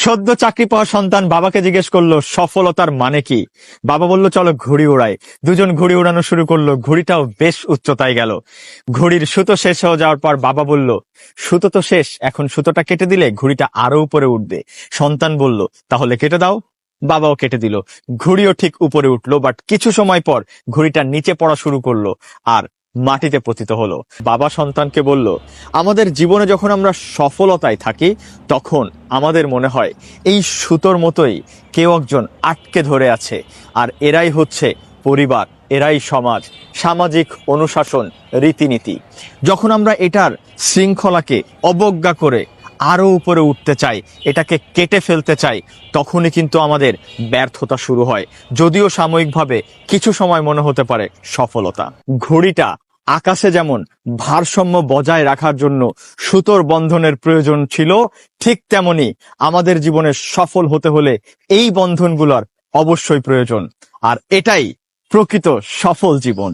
সদ্য চাকরি পাওয়া সন্তান বাবাকে জিজ্ঞেস করলো সফলতার মানে কি। বাবা বলল চলো ঘুড়ি উড়াই। দুজন ঘুড়ি উড়ানো শুরু করলো, ঘুড়িটাও বেশ উচ্চতায় গেল। ঘুড়ির সুতো শেষ হয়ে যাওয়ার পর বাবা বলল সুতো তো শেষ, এখন সুতোটা কেটে দিলে ঘুড়িটা আরো উপরে উঠবে। সন্তান বলল তাহলে কেটে দাও। বাবাও কেটে দিল, ঘুড়িও ঠিক উপরে উঠলো, বাট কিছু সময় পর ঘুড়িটা নিচে পড়া শুরু করলো আর মাটিতে পতিত হলো। বাবা সন্তানকে বলল আমাদের জীবনে যখন আমরা সফলতায় থাকি তখন আমাদের মনে হয় এই সুতোর মতোই কেউ একজন আটকে ধরে আছে, আর এরাই হচ্ছে পরিবার, এরাই সমাজ, সামাজিক অনুশাসন, রীতিনীতি। যখন আমরা এটার শৃঙ্খলাকে অবজ্ঞা করে আরো উপরে উঠতে চাই, এটাকে কেটে ফেলতে চাই, তখনই কিন্তু আমাদের ব্যর্থতা শুরু হয়। যদিও সাময়িকভাবে কিছু সময় মনে হতে পারে সফলতা। ঘড়িটা আকাশে যেমন ভারসাম্য বজায় রাখার জন্য সুতোর বন্ধনের প্রয়োজন ছিল, ঠিক তেমনি আমাদের জীবনে সফল হতে হলে এই বন্ধনগুলোর অবশ্যই প্রয়োজন। আর এটাই প্রকৃত সফল জীবন।